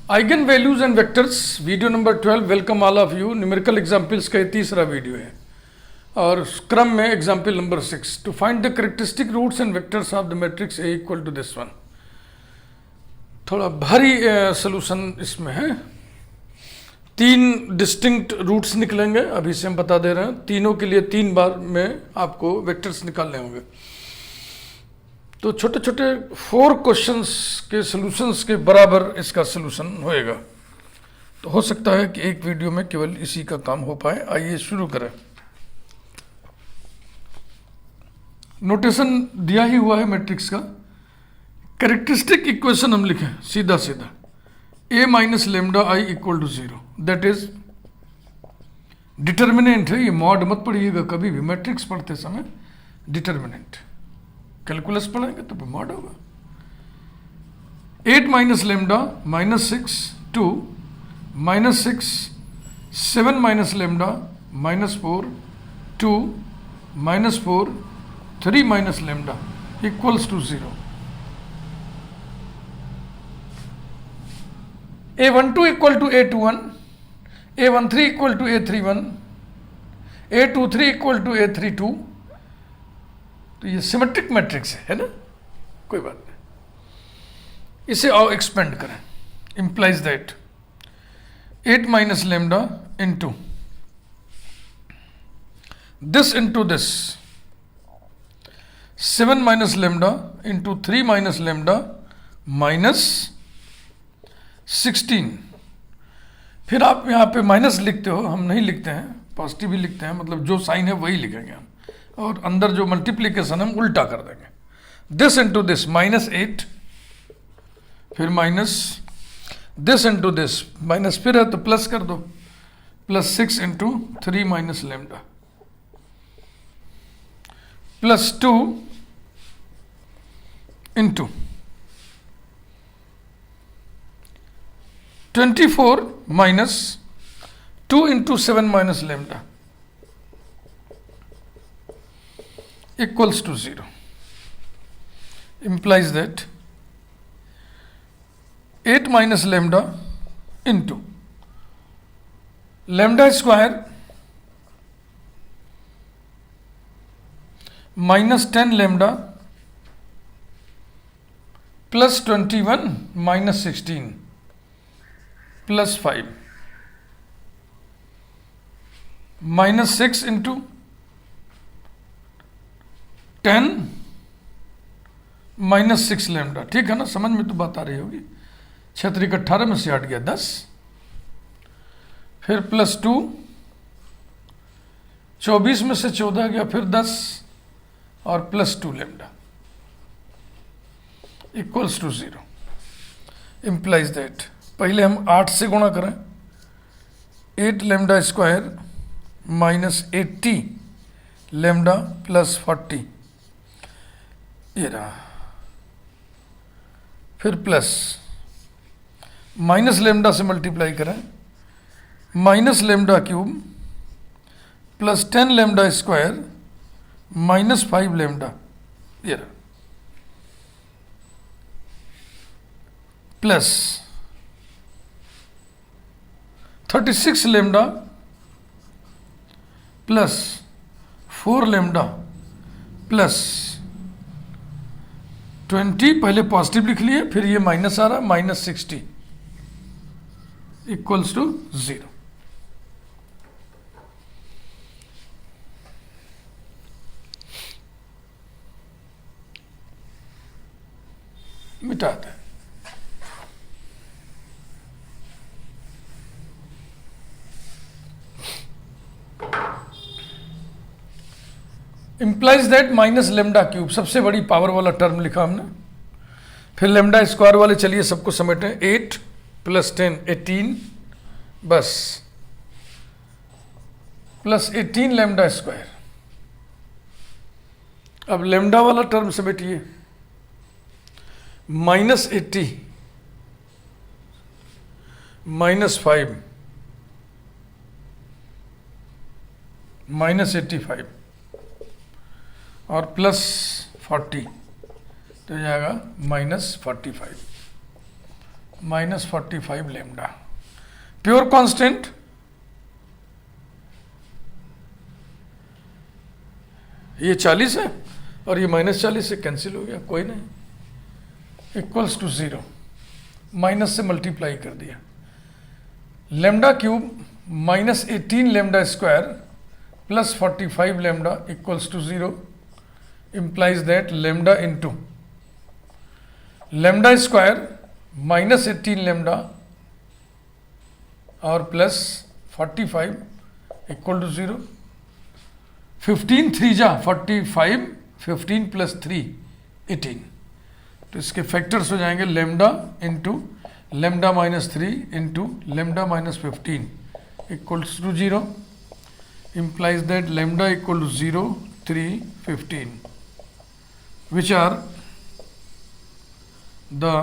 Eigen values and vectors video number 12। Welcome all of you. Numerical examples का ये तीसरा video है और क्रम में example number 6 to find the characteristic roots and vectors of the matrix A equal to this one. थोड़ा भारी solution इसमें है। 3 डिस्टिंक्ट रूट्स निकलेंगे, अभी से हम बता दे रहे हैं। तीनों के लिए 3 बार में आपको वेक्टर्स निकालने होंगे। तो छोटे छोटे 4 क्वेश्चंस के सॉल्यूशंस के बराबर इसका सॉल्यूशन होएगा। तो हो सकता है कि एक वीडियो में केवल इसी का काम हो पाए। आइए शुरू करें। नोटेशन दिया ही हुआ है मैट्रिक्स का। कैरेक्टरिस्टिक इक्वेशन हम लिखें सीधा सीधा a minus lambda I equal to 0। That is determinant है। ये मॉड मत पढ़िएगा कभी भी मैट्रिक्स पढ़ते समय। डिटर्मिनेंट कैलकुलस पढ़ेंगे तो मॉड होगा। 8 minus lambda minus 6 2 minus 6 7 minus lambda minus 4 2 minus 4 3 minus lambda equals to 0। a12 equal to a21, a13 equal to a31, a23 equal to a32। तो ये सिमेट्रिक मैट्रिक्स है ना, कोई बात नहीं। इसे और एक्सपेंड करें। Implies that 8 minus lambda into this 7 minus lambda into 3 minus lambda minus 16। फिर आप यहाँ पे माइनस लिखते हो, हम नहीं लिखते हैं, पॉजिटिव ही लिखते हैं। मतलब जो साइन है वही लिखेंगे हम, और अंदर जो मल्टीप्लीकेशन हम उल्टा कर देंगे। दिस इंटू दिस माइनस 8, फिर minus this into this minus, फिर है तो प्लस कर दो, plus 6 into 3 minus lambda plus 2 into 24 minus 2 into 7 minus lambda equals to 0 implies that 8 minus lambda into lambda square minus 10 lambda plus 21 minus 16 plus 5 minus 6 into 10 minus 6 lambda. ठीक है ना, समझ में तो बात आ रही होगी। 6 3 18 में से हट गया 10, फिर प्लस 2 24 में से 14 गया, फिर 10 और plus 2 lambda equals to 0। Implies that पहले हम 8 से गुणा करें। 8 lambda square minus 80 lambda plus 40, ये रहा। फिर प्लस माइनस लेमडा से मल्टीप्लाई करें, minus lambda cube plus 10 lambda square minus 5 lambda, ये रहा। Plus 36 lambda plus 4 lambda plus 20, पहले पॉजिटिव लिख लिए, फिर ये माइनस आ रहा, माइनस 60 इक्वल्स टू 0। मिटाते हैं। Implies that minus lambda cube, सबसे बड़ी पावर वाला टर्म लिखा हमने। फिर लेमडा स्क्वायर वाले, चलिए सबको समेटें। 8 प्लस 10 18, बस प्लस 18 लेमडा स्क्वायर। अब लेमडा वाला टर्म समेटिए। माइनस 80 माइनस 5 माइनस 85 और प्लस 40, तो जाएगा -45। Minus 45 lambda. प्योर कांस्टेंट ये 40 है और ये माइनस 40 से कैंसिल हो गया, कोई नहीं, इक्वल्स टू 0, माइनस से मल्टीप्लाई कर दिया। Lambda cube minus 18 lambda square plus 45 lambda equals to 0 implies that lambda into lambda square minus 18 lambda और प्लस 45 इक्वल टू 0। 15 3 जा 45, 15 प्लस 3 18, तो इसके फैक्टर्स हो जाएंगे lambda into lambda minus 3 into lambda minus 15 equals to 0, implies that lambda equal to 0, 3, 15, which are the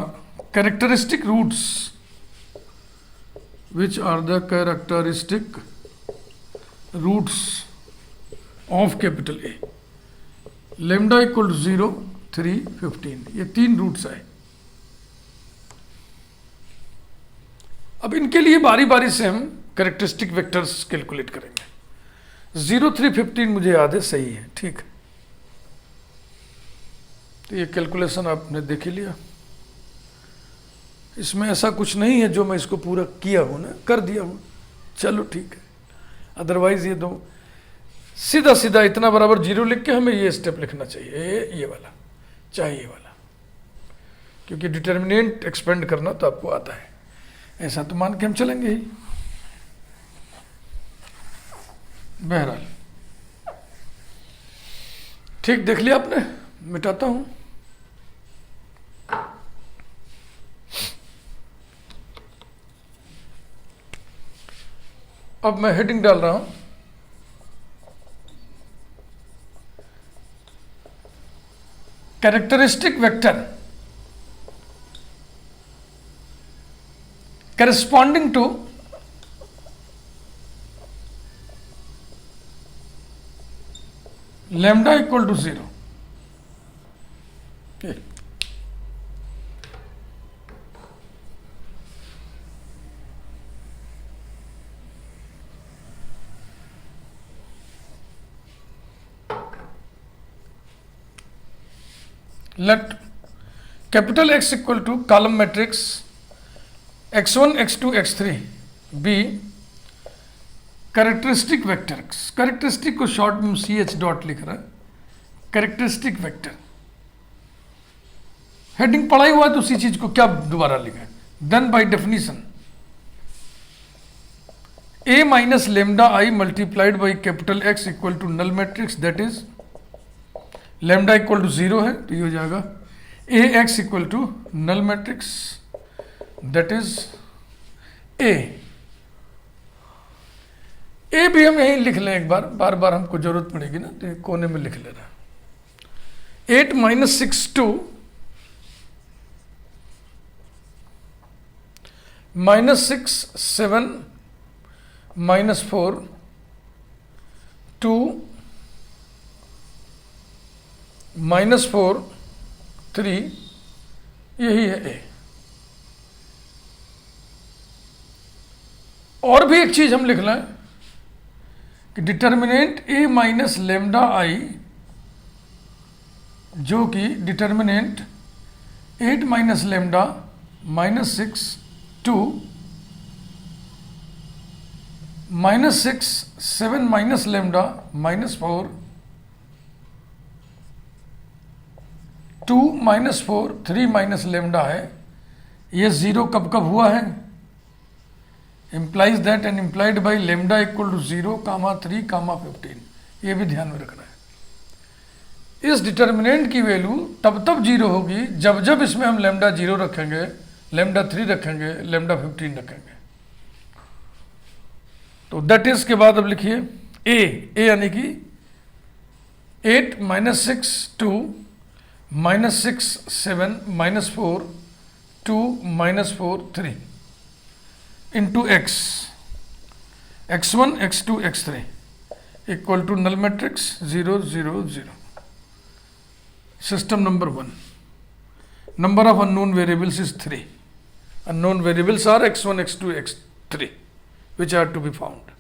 characteristic roots, which are the characteristic roots of capital A. Lambda equal to 0, 3, 15, ये 3 roots आए। अब इनके लिए बारी बारी से हम characteristic vectors calculate करेंगे। 0, 3, 15 मुझे याद है, सही है, ठीक है। तो ये कैलकुलेशन आपने देख ही लिया, इसमें ऐसा कुछ नहीं है जो मैं इसको पूरा किया हूं ना, कर दिया हूं, चलो ठीक है। अदरवाइज ये दो सीधा सीधा इतना बराबर 0 लिख के हमें ये स्टेप लिखना चाहिए, ये वाला, चाहे ये वाला, क्योंकि डिटर्मिनेंट एक्सपेंड करना तो आपको आता है, ऐसा तो मान के हम चलेंगे ही। बहरहाल ठीक, देख लिया आपने, मिटाता हूं। अब मैं हेडिंग डाल रहा हूं, characteristic vector corresponding to lambda equal to 0. Okay. Let capital X equal to column matrix x1, x2, x3 be characteristic vector. Characteristic को शॉर्ट में CH डॉट लिख रहा है, कैरेक्टरिस्टिक वेक्टर। हेडिंग पढ़ा ही हुआ है तो उसी चीज को क्या दोबारा लिखा है। Then by definition A minus lambda I multiplied by capital X equal to null matrix, that is lambda equal to 0 है तो ये हो जाएगा AX equal to null matrix, that is A भी हम यहीं लिख लें एक बार, बार बार हमको जरूरत पड़ेगी ना, तो कोने में लिख लेना। 8 माइनस 6 2 माइनस 6 7 माइनस 4 2 माइनस 4 3, यही है ए। और भी एक चीज हम लिख लें कि डिटर्मिनेंट A माइनस लेमडा आई, जो कि determinant 8 minus lambda minus 6 2 minus 6 7 minus lambda minus 4 2 minus 4 3 minus lambda है। ये 0 कब कब हुआ है? implies that and implied by lambda equal to 0, 3, 15, ये भी ध्यान में रखना है। इस डिटर्मिनेंट की वैल्यू तब तब 0 होगी जब जब इसमें हम लैम्डा 0 रखेंगे, लैम्डा 3 रखेंगे, लैम्डा 15 रखेंगे। तो दैट इज के बाद अब लिखिए ए यानी कि 8 minus 6 2 minus 6 7 minus 4 2 minus 4 3 into x, x1, x2, x3 equal to null matrix 0 0 0. System number 1. Number of unknown variables is 3. Unknown variables are x1, x2, x3 which are to be found.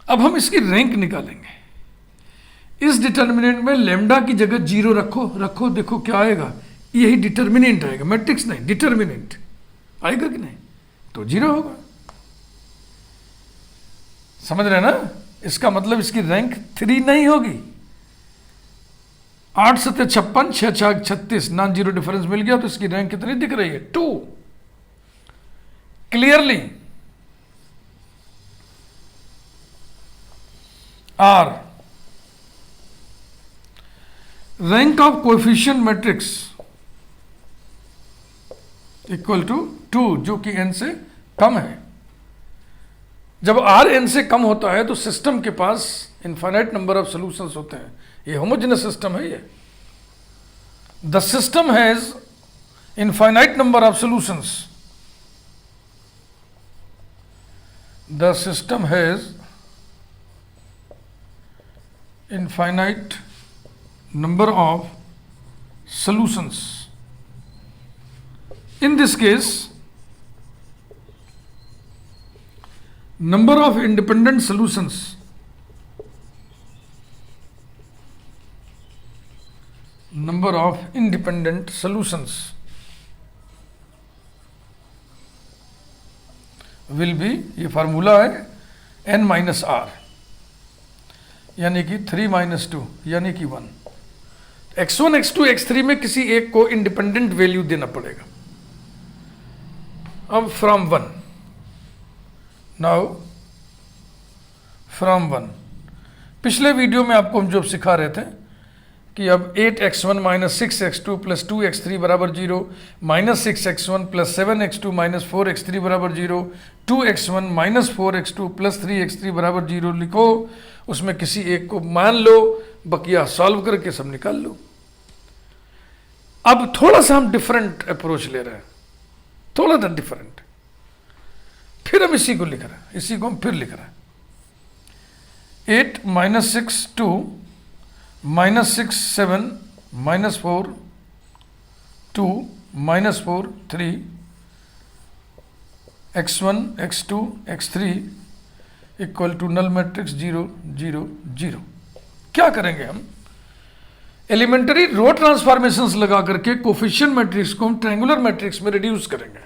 अब हम इसकी rank निकालेंगे. इस determinant में lambda की जगह 0 रखो, देखो क्या आएगा. यही डिटर्मिनेंट आएगा, मैट्रिक्स नहीं, डिटर्मिनेंट आएगा कि नहीं, तो 0 होगा. समझ रहे ना. इसका मतलब इसकी रैंक 3 नहीं होगी. 8 7 56, 6 6 36, नॉन जीरो डिफरेंस मिल गया, तो इसकी रैंक कितनी दिख रही है? 2. Clearly R rank of coefficient matrix equal to 2, जो कि n से कम है. जब r n से कम होता है तो सिस्टम के पास इनफाइनाइट नंबर ऑफ सॉल्यूशंस होते हैं. ये होमोजेनस सिस्टम है. ये the system has infinite number of solutions. The system has infinite number of solutions. In this case, number of independent solutions will be, ये फार्मूला है n minus are, यानी कि 3 minus 2 यानी कि 1. x1, x2, x3 में किसी एक को इंडिपेंडेंट वैल्यू देना पड़ेगा. अब फ्रॉम 1, नाउ फ्रॉम 1, पिछले वीडियो में आपको हम जो सिखा रहे थे कि अब 8x1 minus 6x2 plus 2x3 बराबर 0, minus 6x1 plus 7x2 minus 4x3 बराबर 0, 2x1 minus 4x2 plus 3x3 बराबर 0 लिखो. उसमें किसी एक को मान लो, बकिया सॉल्व करके सब निकाल लो. अब थोड़ा सा हम डिफरेंट अप्रोच ले रहे हैं, थोड़ा सा डिफरेंट. फिर हम इसी को लिख रहे हैं, इसी को हम फिर लिख रहे हैं. 8 minus 6 2 minus 6 7 minus 4 2 minus 4 3 x1 x2 x3 equal to null matrix 0 0 0. क्या करेंगे हम? एलिमेंटरी रो ट्रांसफॉर्मेशंस लगा करके कोफिशिएंट मैट्रिक्स को हम ट्रायंगुलर मैट्रिक्स में रिड्यूस करेंगे.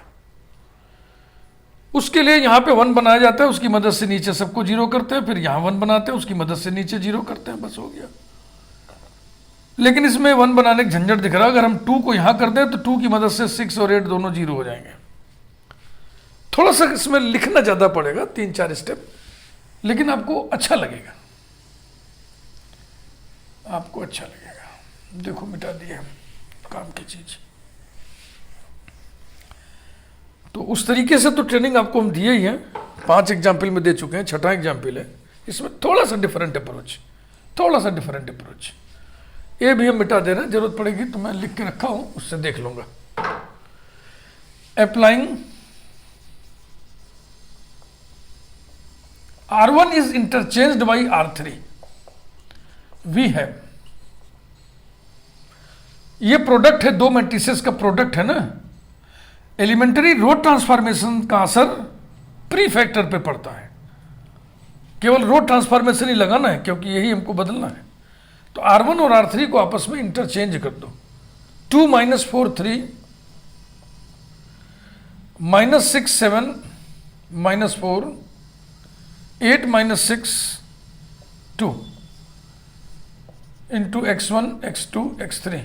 उसके लिए यहां पे 1 बनाया जाता है, उसकी मदद से नीचे सबको 0 करते हैं, फिर यहां 1 बनाते हैं, उसकी मदद से नीचे 0 करते हैं, बस हो गया. लेकिन इसमें 1 बनाने का झंझट दिख रहा है. अगर हम 2 को यहां कर दें तो 2 की मदद से 6 और 8 दोनों 0 हो जाएंगे. थोड़ा सा इसमें लिखना ज्यादा पड़ेगा, 3-4 स्टेप, लेकिन आपको अच्छा लगेगा, आपको अच्छा लगेगा. देखो मिटा दिए हम काम की चीज. तो उस तरीके से तो ट्रेनिंग आपको हम दिए ही हैं, 5 एग्जाम्पल में दे चुके हैं, 6ठा एग्जाम्पल है. इसमें थोड़ा सा डिफरेंट अप्रोच, थोड़ा सा डिफरेंट अप्रोच. ये भी हम मिटा दे रहे हैं, जरूरत पड़ेगी तो मैं लिख के रखा हूं, उससे देख लूंगा. Applying R1 is interchanged by R3. We have, ये प्रोडक्ट है, दो मैट्रिसेस का प्रोडक्ट है ना. एलिमेंटरी रो ट्रांसफॉर्मेशन का असर प्री फैक्टर पे पड़ता है. केवल रो ट्रांसफॉर्मेशन ही लगाना है, क्योंकि यही हमको बदलना है. तो R1 और R3 को आपस में इंटरचेंज कर दो. 2 minus 4 3 minus 6 7 minus 4 8 minus 6 2 into x1 x2 x3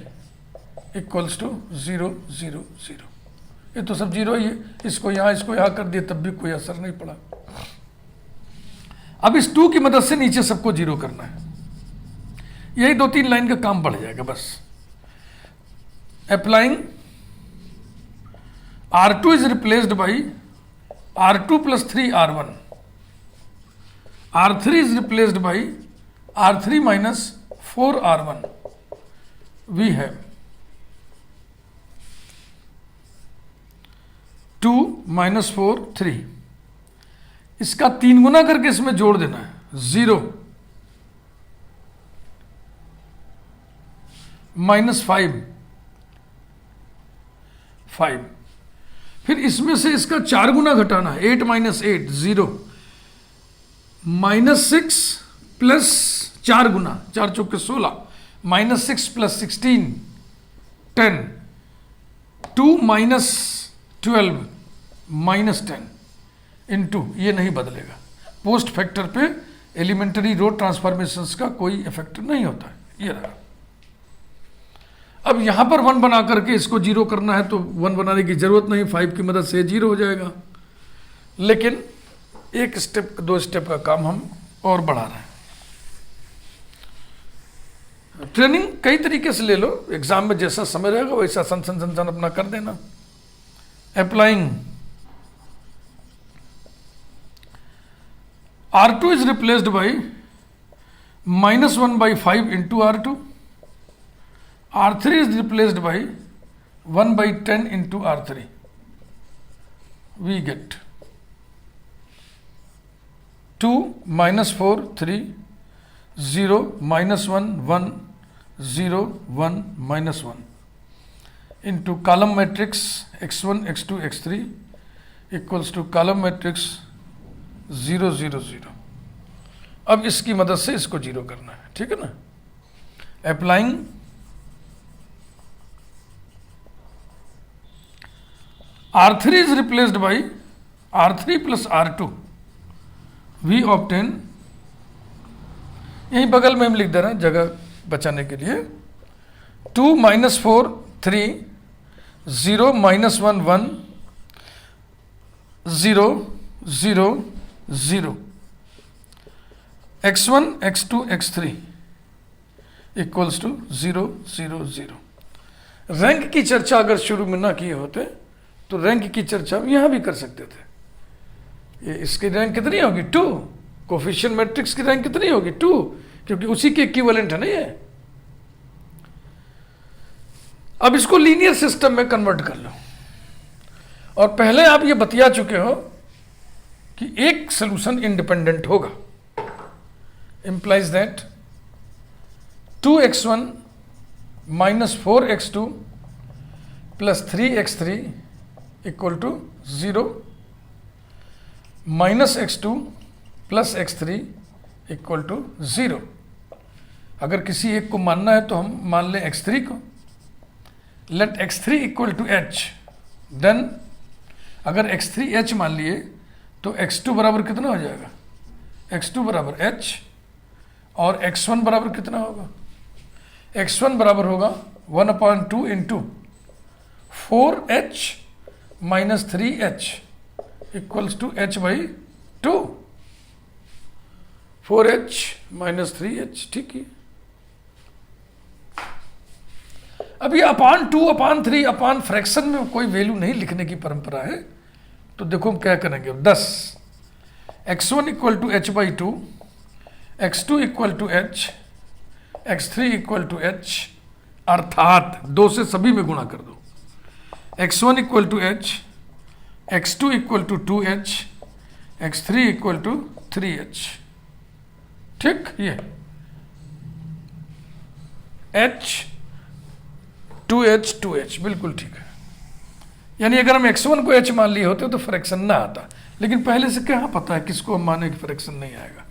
equals to 0 0 0. ये तो सब 0 ही है. इसको यहाँ कर दिए तब भी कोई असर नहीं पड़ा. अब इस 2 की मदद से नीचे सबको 0 करना है. यही 2-3 लाइन का काम बढ़ जाएगा बस. Applying R2 is replaced by R2 plus 3 R1. R3 is replaced by R3 minus 4 R1. We have 2 minus 4 3. इसका 3 गुना करके इसमें जोड़ देना है. 0 minus 5 5। फिर इसमें से इसका 4 गुना घटाना है, 8 माइनस 8 0, -6 प्लस 4 गुना, 4 चौके 16, -6 प्लस 16 10, 2 माइनस 12 -10 इनटू, ये नहीं बदलेगा। पोस्ट फैक्टर पे एलिमेंट्री रो ट्रांसफॉर्मेशंस का कोई इफेक्ट नहीं होता है। ये रहा। अब यहां पर 1 बना करके इसको 0 करना है तो 1 बनाने की जरूरत नहीं, 5 की मदद से 0 हो जाएगा। लेकिन एक स्टेप 2 स्टेप का काम हम और बढ़ा रहे हैं। ट्रेनिंग कई तरीके से ले लो, एग्जाम में जैसा समय रहेगा वैसा सन अपना कर देना। Applying R2 is replaced by -1/5 into R2. R3 is replaced by 1/10 into R3. We get 2 -4 3 0 -1 1 0 1 -1 into column matrix x1 x2 x3 equals to column matrix 0 0 0। अब इसकी मदद से इसको 0 करना है, ठीक है ना। Applying R3 is replaced by R3 plus R2, we obtain, यही बगल में हम लिख दे रहे हैं जगह बचाने के लिए, 2 -4 3 0 -1 1 0 0 0 x1 x2 x3 equals to 0 0 0। Rank की चर्चा अगर शुरू में ना किए होते तो रैंक की चर्चा हम यहां भी कर सकते थे। ये इसकी रैंक कितनी होगी 2, कोफिशिएंट मैट्रिक्स की रैंक कितनी होगी 2, क्योंकि उसी के इक्विवेलेंट है ना ये। अब इसको लीनियर सिस्टम में कन्वर्ट कर लो, और पहले आप ये बतिया चुके हो कि एक सोल्यूशन इंडिपेंडेंट होगा, implies that 2x1 -4x2 plus 3x3 equal to 0, -x2 plus x3 equal to 0। अगर किसी एक को मानना है तो हम मान लें x3 को, let x3 equal to h, then अगर x3 h मान लिए तो x2 बराबर कितना हो जाएगा, x2 बराबर h, और x1 बराबर कितना होगा, x1 बराबर होगा 1/2 into 4h minus 3h equals to h/2, 4h minus 3h, ठीक है। अब ये (2/3) फ्रैक्शन में कोई वैल्यू नहीं लिखने की परंपरा है, तो देखो हम क्या करेंगे। 10 x1 equal to h/2, x2 equal to h, x3 equal to h, अर्थात 2 से सभी में गुणा कर दो। x1 equal to h, x2 equal to 2h, x3 equal to 3h, ठीक। ये h 2h 2h बिल्कुल ठीक है। यानी अगर हम x1 को h मान लिए होते तो फ्रैक्शन ना आता, लेकिन पहले से क्या पता है किसको हम माने कि फ्रैक्शन नहीं आएगा।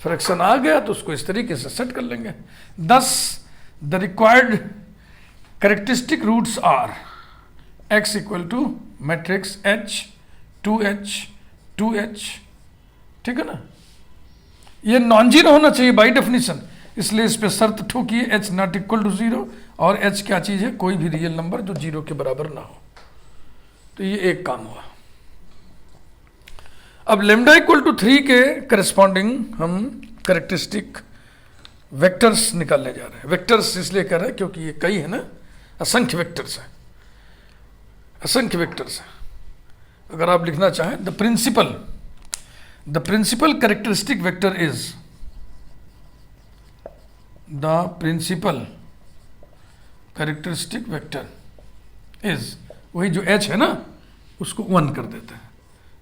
फ्रैक्शन आ गया तो उसको इस तरीके से सेट कर लेंगे। Thus the required characteristic roots are x equal to matrix h 2h 2h, ठीक है ना। ये नॉन जीरो होना चाहिए बाय डेफिनेशन, इसलिए इस पे शर्त ठोकिए h नॉट इक्वल टू 0, और h क्या चीज है, कोई भी रियल नंबर जो 0 के बराबर ना हो। तो ये एक काम हुआ। अब लेमडा इक्वल टू 3 के करस्पॉन्डिंग हम कैरेक्टरिस्टिक वेक्टर्स निकालने जा रहे हैं। वेक्टर्स इसलिए कर रहे हैं क्योंकि ये कई है ना, असंख्य वेक्टर्स हैं, असंख्य वेक्टर्स हैं। अगर आप लिखना चाहें, the principal characteristic vector is, the principal characteristic vector is, वही जो h है ना उसको 1 कर देते हैं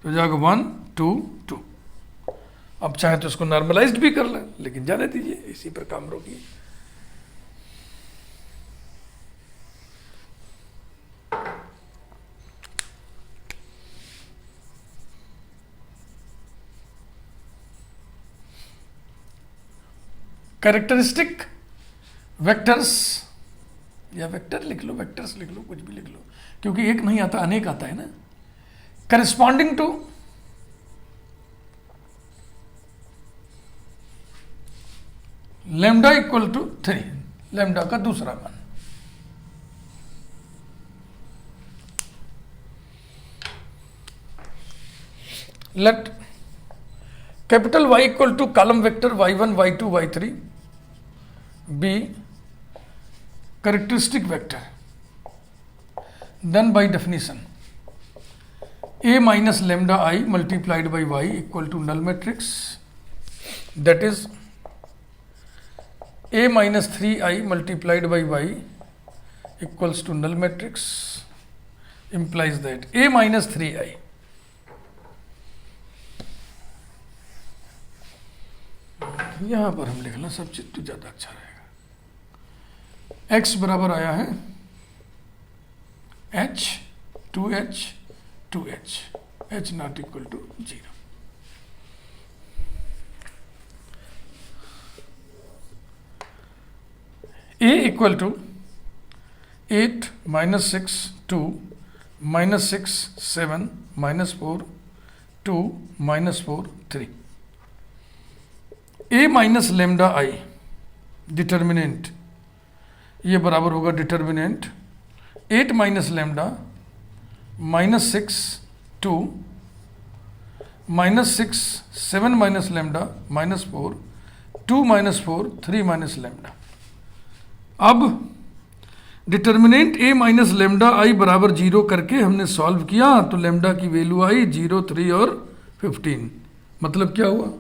तो जाएगा 1 2 2। अब चाहे तो इसको नॉर्मलाइज्ड भी कर लें, लेकिन जाने दीजिए, इसी पर काम रोकिए। कैरेक्टरिस्टिक वेक्टर्स, या वेक्टर लिख लो, वेक्टर्स लिख लो, कुछ भी लिख लो, क्योंकि एक नहीं आता, अनेक आता है ना। Corresponding to lambda equal to 3, lambda का दूसरा मान। Let capital Y equal to column vector y1 y2 y3 be characteristic vector, then by definition a minus lambda I multiplied by y equal to null matrix, that is a minus 3I multiplied by y equals to null matrix, implies that a minus 3I यहां पर हम लिखना सब चीज तो ज्यादा अच्छा रहेगा। x बराबर आया है h 2h 2h, h not equal to 0। a इक्वल टू 8 minus 6 2 minus 6 7 minus 4 2 minus 4 3, a minus lambda I determinant, ये बराबर होगा determinant 8 minus lambda minus 6 2 minus 6 7 minus lambda minus 4 2 minus 4 3 minus lambda. अब determinant a minus lambda I बराबर 0 करके हमने solve किया तो लेमडा की वैल्यू आई 0 3 और 15। मतलब क्या हुआ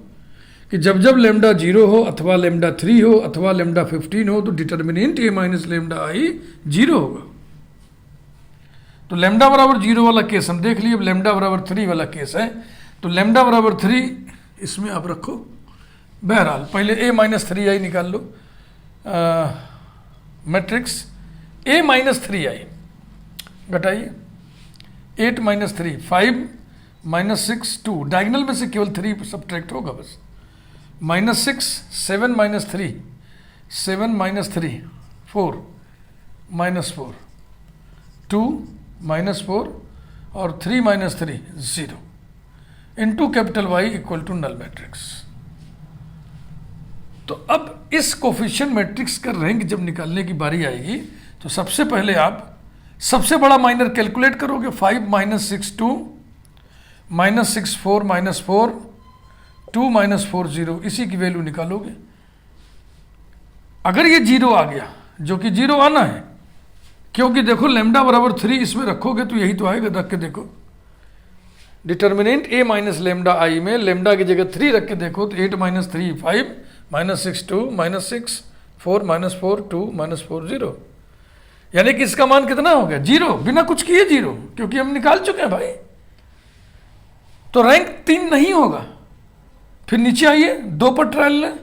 कि जब जब लेमडा 0 हो अथवा लेमडा 3 हो अथवा लेमडा 15 हो तो डिटर्मिनेंट a माइनस लेमडा आई 0 होगा। तो लेमडा बराबर 0 वाला केस हम देख लिए। अब लेमडा बराबर 3 वाला केस है, तो लेमडा बराबर 3 इसमें आप रखो। बहरहाल पहले a माइनस 3i निकाल लो, मैट्रिक्स a माइनस 3i घटाइए 8 माइनस 3 5 माइनस 6 2, डायगोनल में से केवल 3 सब्ट्रैक्ट होगा बस। Minus 6 7 minus 3 7 minus 3 4 minus 4 2 minus 4 और 3 minus 3 0 into capital Y equal to null matrix. तो अब इस कोफिशिएंट मैट्रिक्स का रैंक जब निकालने की बारी आएगी तो सबसे पहले आप सबसे बड़ा माइनर कैलकुलेट करोगे। 5 माइनस 6 2 माइनस 6 4 माइनस 4 2 माइनस 4 0, इसी की वैल्यू निकालोगे। अगर ये 0 आ गया, जो कि 0 आना है क्योंकि देखो लेमडा बराबर 3 इसमें रखोगे तो यही तो आएगा। रख के देखो डिटर्मिनेंट a माइनस लेमडा आई में लेमडा की जगह 3 रख के देखो तो 8 minus 3 5 minus 6 2 minus 6 4 minus 4 2 minus 4 0, यानी कि इसका मान कितना हो गया 0, बिना कुछ किए 0, क्योंकि हम निकाल चुके हैं भाई। तो रैंक 3 नहीं होगा। फिर नीचे आइए 2 पर ट्रायल लें,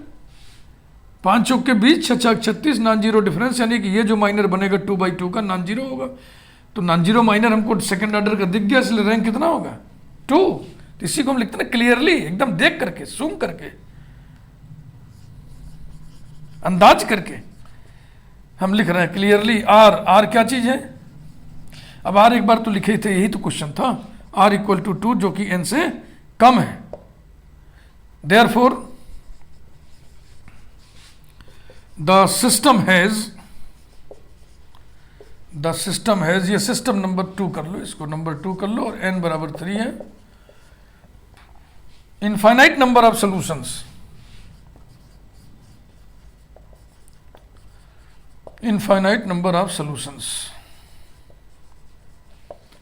5 चौक के बीच 6 6 36 नॉन जीरो डिफरेंस, यानी कि ये जो माइनर बनेगा 2/2 का नॉन जीरो होगा। तो नॉन जीरो माइनर हमको सेकंड ऑर्डर का दिख गया, इसलिए रैंक कितना होगा 2। तो इसी को हम लिखते हैं क्लियरली, एकदम देख करके, सूम करके, अंदाज करके हम लिख रहे हैं क्लियरली। आर क्या चीज है? अब आर एक बार तो लिखे थे, यही तो क्वेश्चन था। आर इक्वल टू 2 जो कि एन से कम है। Therefore, the system has ये सिस्टम नंबर 2 कर लो, इसको नंबर 2 कर लो, और n बराबर 3 है। Infinite number of solutions, infinite number of solutions.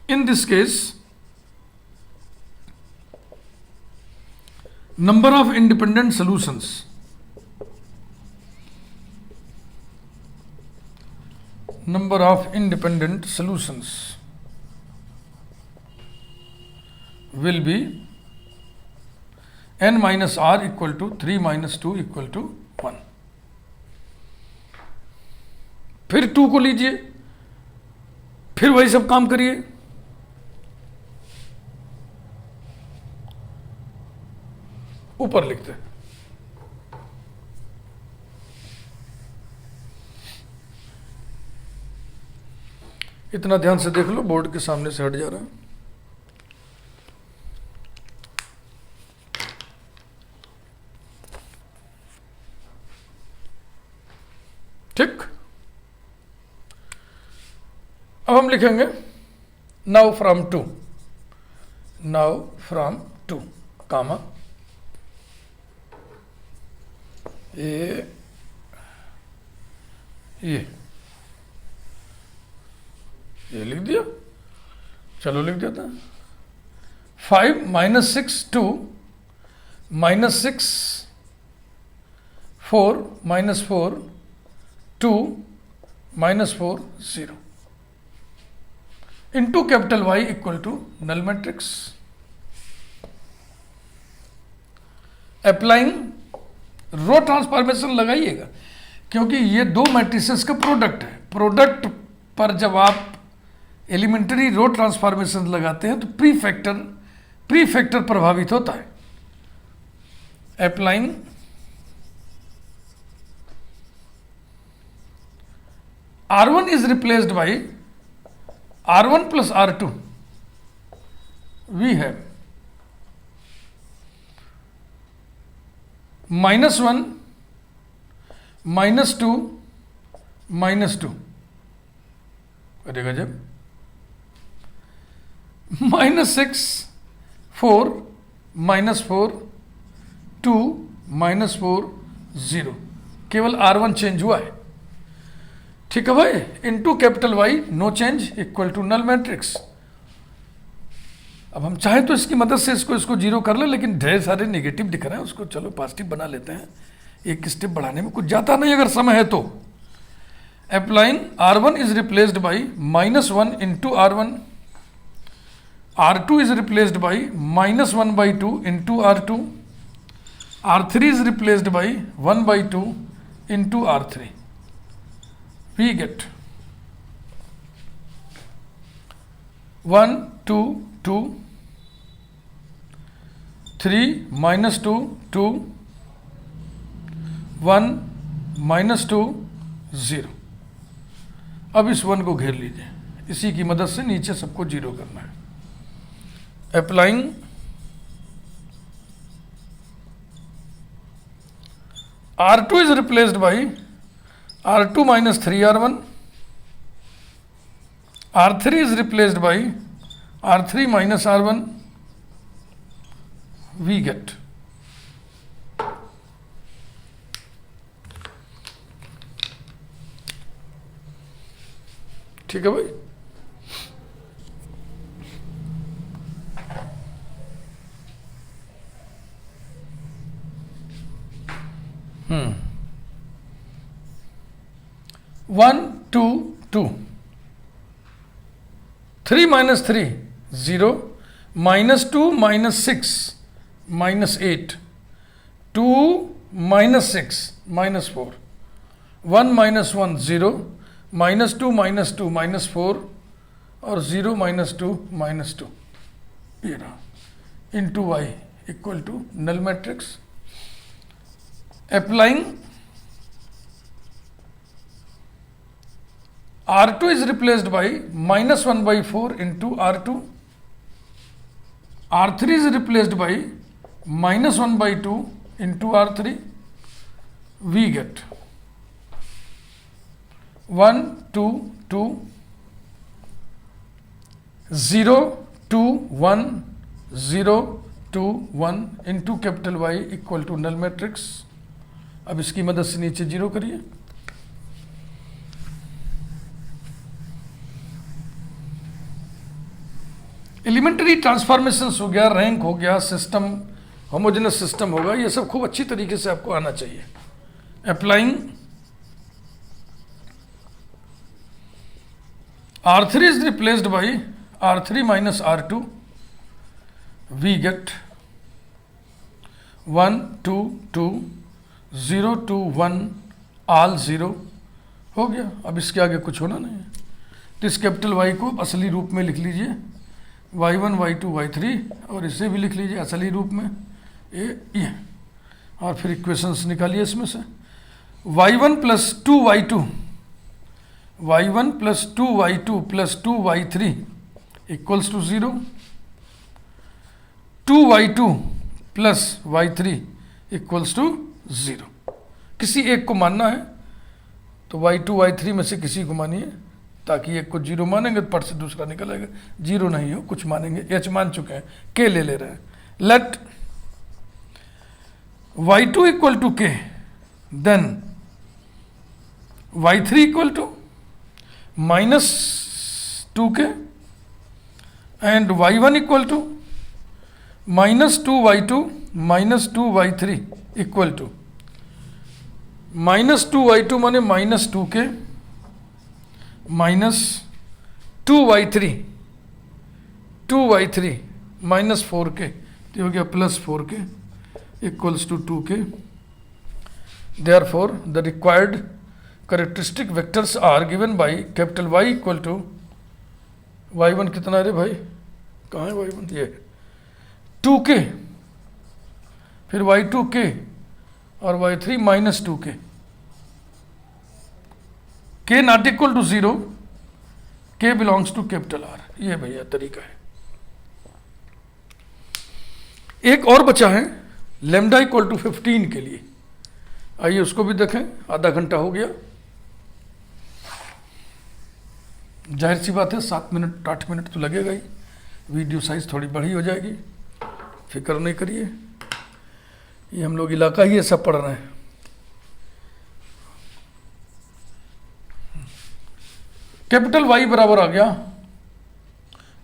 In this case, number of independent solutions will be n minus r equal to 3 minus 2 equal to 1. फिर 2 को लीजिए, फिर वही सब काम करिए। ऊपर लिखते हैं इतना ध्यान से देख लो, बोर्ड के सामने से हट जा रहा है। ठीक, अब हम लिखेंगे now from two, now from two comma ये लिख दिया। चलो लिख देते हैं। 5 minus 6 2 minus 6 4 minus 4 2 minus 4 0 into capital Y equal to null matrix. Applying row transformation लगाइएगा, क्योंकि ये दो मैट्रिसेस का प्रोडक्ट है। प्रोडक्ट पर जब आप एलिमेंट्री रो ट्रांसफॉर्मेशन लगाते हैं तो प्री फैक्टर प्रभावित होता है। Applying R1 is replaced by R1 plus R2. We have -1 -2 -2, करेगा जब -6 4 -4 2 -4 0, केवल R1 चेंज हुआ है। ठीक है भाई, into capital Y no change equal to null matrix. अब हम चाहें तो इसकी मदद से इसको जीरो कर ले, लेकिन ढेर सारे नेगेटिव दिख रहे हैं, उसको चलो पॉजिटिव बना लेते हैं। एक स्टेप बढ़ाने में कुछ जाता नहीं अगर समय है तो। Applying R1 is replaced by -1 into R1, R2 is replaced by -1/2 into R2, R3 is replaced by 1/2 into R3। We get 1 2 2 3 -2 2 1 -2 0। अब इस 1 को घेर लीजिए, इसी की मदद से नीचे सबको जीरो करना है। Applying R2 is replaced by R2 minus 3R1, R3 is replaced by R3 minus R1, we get ठीक है भाई। वन टू टू 3 minus 3 0 -2 -6 -8 2 -6 -4 1 -1 0 -2 -2 -4 और 0 -2 -2, ये रहा into Y equal to null matrix. Applying R2 is replaced by -1/4 into R2, R3 is replaced by -1/2 into R3, we get 1 2 2 0 2 1 0 2 1 into capital Y equal to null matrix. अब इसकी मदद से नीचे zero करिए। Elementary transformation हो गया, rank हो गया, सिस्टम होमोजेनस सिस्टम होगा, ये सब खूब अच्छी तरीके से आपको आना चाहिए। Applying R3 is replaced by R3 minus R2, we get 1 2 2 0 2 1 all 0 हो गया। अब इसके आगे कुछ होना नहीं है, तो इस कैपिटल वाई को असली रूप में लिख लीजिए, y1 y2 y3, और इसे भी लिख लीजिए असली रूप में ये, और फिर इक्वेशंस निकालिए इसमें से। y1 plus 2y2 y1 plus 2y2 plus 2y3 equals to 0, 2y2 plus y3 equals to 0। किसी एक को मानना है तो y2 y3 में से किसी को मानिए, ताकि एक को 0 मानेंगे तो पट से दूसरा निकल आएगा। 0 नहीं हो, कुछ मानेंगे। h मान चुके हैं, k ले रहे हैं। Let y2 equal to k, then y3 equal to minus 2k and y1 equal to minus 2y2 minus 2y3 equal to minus 2y2 माने minus 2k minus 2y3 minus 4k, तो हो गया plus 4k equals to 2k। Therefore the required characteristic vectors are given by capital Y equal to y1 कितना है रे भाई, कहाँ है y1, ये 2k, फिर y2k और y3 minus 2k, k not equal to 0, k belongs to capital R। ये भैया तरीका है। एक और बचा है लेमडा इक्वल टू 15 के लिए, आइए उसको भी देखें। आधा घंटा हो गया, जाहिर सी बात है 7 मिनट 8 मिनट तो लगेगा ही। वीडियो साइज थोड़ी बड़ी हो जाएगी, फिक्र नहीं करिए, ये हम लोग इलाका ही ऐसा पढ़ रहे हैं। कैपिटल Y बराबर आ गया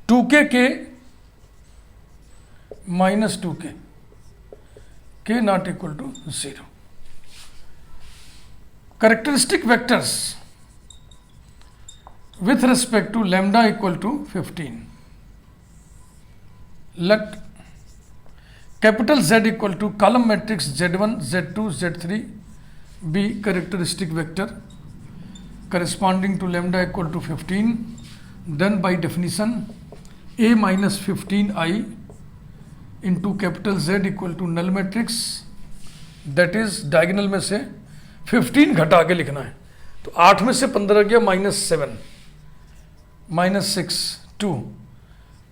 2k के minus 2k, k not equal to 0। Characteristic vectors with respect to lambda equal to 15, let capital Z equal to column matrix Z1 Z2 Z3 be characteristic vector corresponding to lambda equal to 15, then by definition A minus 15I into capital Z equal to null matrix, that is diagonal में से 15 घटा के लिखना है। तो 8 में से 15 गया माइनस 7, माइनस 6 2,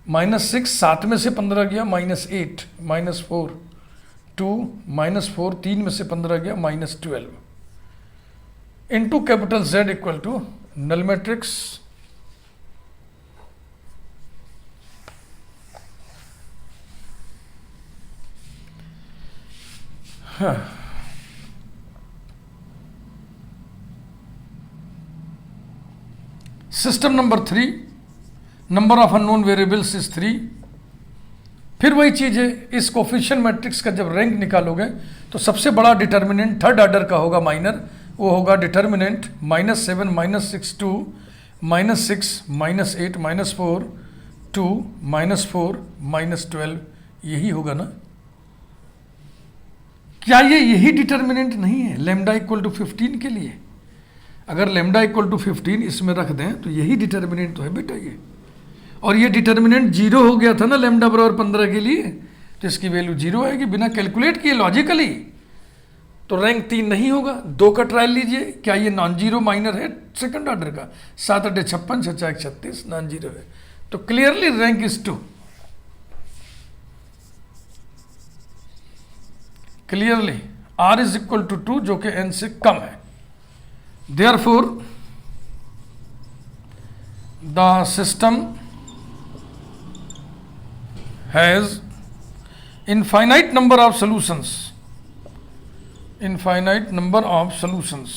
माइनस 6 7 में से 15 गया माइनस 8, माइनस 4 2, माइनस 4 3 में से 15 गया minus 12 into capital Z equal to null matrix system number 3, number of unknown variables is 3। फिर वही चीज है, इस कोफिशिएंट मैट्रिक्स का जब रैंक निकालोगे तो सबसे बड़ा डिटर्मिनेंट थर्ड ऑर्डर का होगा माइनर, वो होगा determinant minus 7 minus 6 2, minus 6 minus 8 minus 4 2, minus 4 minus 12, यही होगा ना। क्या ये यही डिटर्मिनेंट नहीं है लैम्डा इक्वल टू 15 के लिए? अगर लैम्डा इक्वल टू 15 इसमें रख दें तो यही डिटर्मिनेंट तो है बेटा ये। और ये डिटर्मिनेंट 0 हो गया था ना लैम्डा बराबर 15 के लिए, तो इसकी वैल्यू 0 आएगी बिना कैलकुलेट किए लॉजिकली। तो रैंक 3 नहीं होगा। 2 का ट्रायल लीजिए, क्या ये नॉन जीरो माइनर है सेकंड ऑर्डर का? 7 8 56 6 1 36 नॉन जीरो है, तो clearly rank is 2। Clearly R is equal to 2 जो कि n से कम है। Therefore, the system has infinite number of solutions. Infinite number of solutions.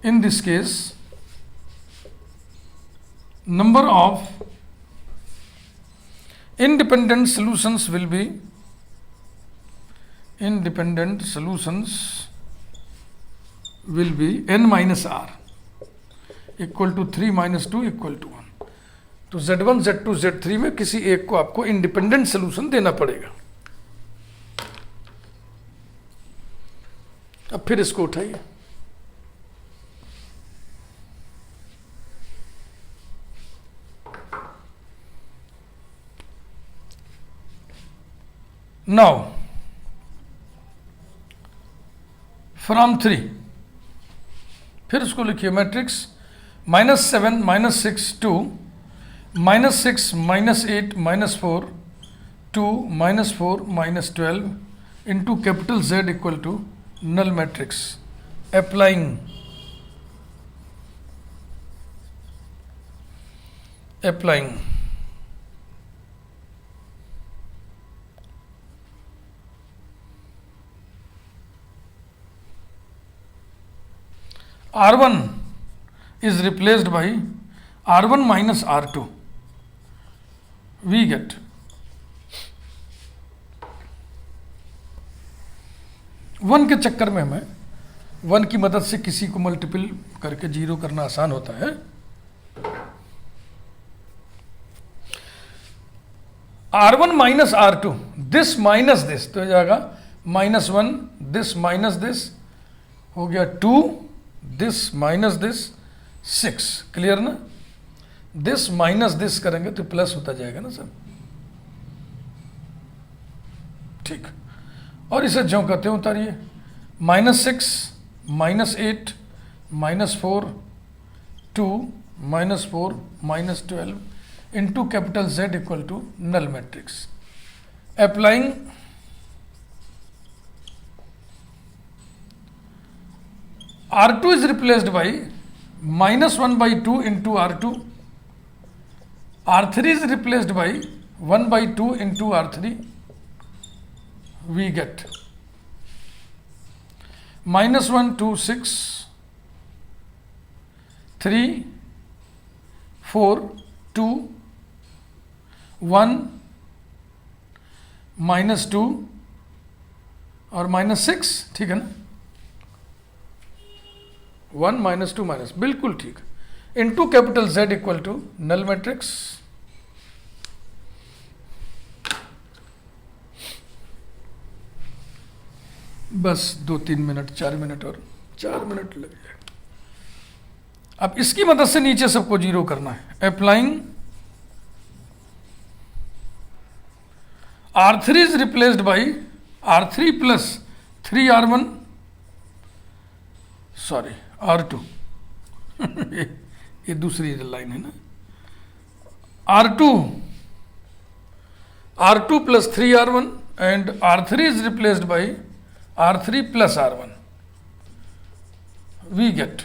In this case, number of independent solutions will be n minus r equal to 3 minus 2 equal to 1। तो Z1 Z2 Z3 में किसी एक को आपको independent solution देना पड़ेगा। अब फिर इसको उठाइए, नाउ फ्रॉम 3 फिर उसको लिखिए matrix -7 -6 2 -6 -8 -4 2 -4 -12 into capital Z equal to null matrix. Applying R1 is replaced by R1 minus R2. We get one के चक्कर में हमें वन की मदद से किसी को मल्टीपल करके जीरो करना आसान होता है। R1 minus R2, this minus this तो हो जाएगा -1, दिस माइनस दिस हो गया 2, दिस माइनस दिस 6। क्लियर ना? दिस माइनस दिस करेंगे तो प्लस होता जाएगा ना सर। ठीक, और इसे ज्यों कहते हैं उतारिए -6 -8 -4 2 -4 -12 into capital Z equal to null matrix. Applying R2 is replaced by -1/2 into R2. R3 is replaced by 1/2 into R3. We get -1 2 6 3 4 2 1 -2 और -6। ठीक है ना? 1 -2 माइनस, बिल्कुल ठीक। Into capital Z equal to null matrix. बस 2-3 मिनट 4 मिनट और 4 minute लग जाए। अब इसकी मदद से नीचे सबको जीरो करना है। Applying R3 is replaced by R3 plus 3R1 sorry R2 ये दूसरी लाइन है ना। R2 plus 3R1 and R3 is replaced by R3 plus R1. We get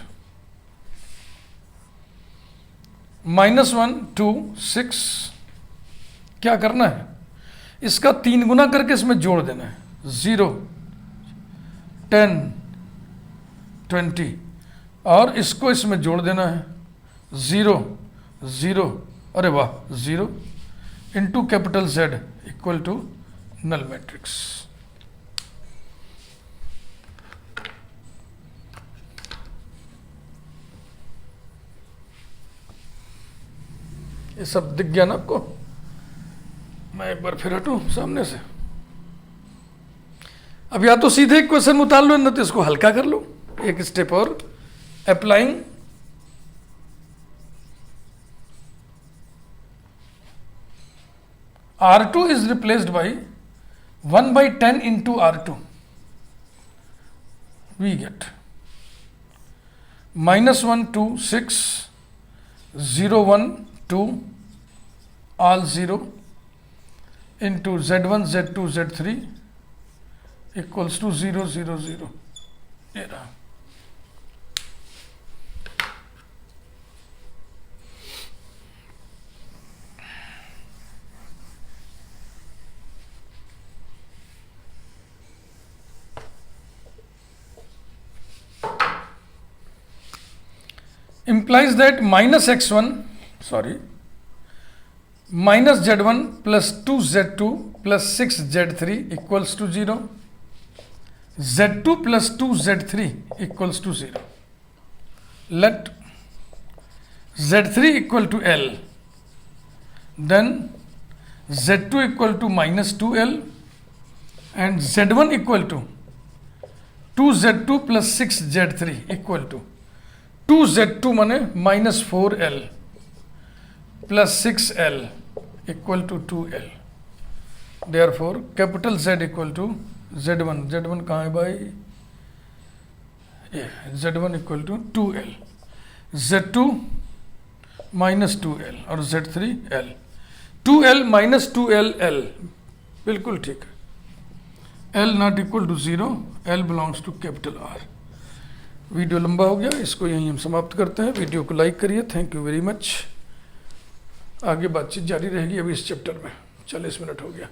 -1 2 6। क्या करना है? इसका 3 गुना करके इसमें जोड़ देना है। 0 10 20 और इसको इसमें जोड़ देना है 0 0, अरे वाह 0 into capital Z equal to null matrix. ये सब दिख गया ना आपको? मैं एक बार फिर हटूं सामने से। अब या तो सीधे क्वेश्चन उतार लो, ना तो इसको हल्का कर लो एक स्टेप और। Applying R2 is replaced by 1/10 into R2. We get -1 2 6 0 1 2 all 0 into Z1 Z2 Z3 equals to 0 0 0। ये रहा। implies that -x1 minus z1 plus 2z2 plus 6z3 equals to 0, z2 plus 2z3 equals to 0. Let z3 equal to L, then z2 equal to minus 2L and z1 equal to 2z2 plus 6z3 equal to 2z2 माने -4L plus 6L equal to 2L. Therefore, capital Z equal to Z1 कहाँ है भाई? ये Z1 equal to 2L, Z2 minus 2L और Z3 L। 2L minus 2L L, बिल्कुल ठीक है। L not equal to 0, L belongs to capital R। Video लंबा हो गया, इसको यहीं हम समाप्त करते हैं। वीडियो को लाइक करिए, थैंक यू वेरी मच। आगे बातचीत जारी रहेगी अभी इस चैप्टर में। 40 मिनट हो गया।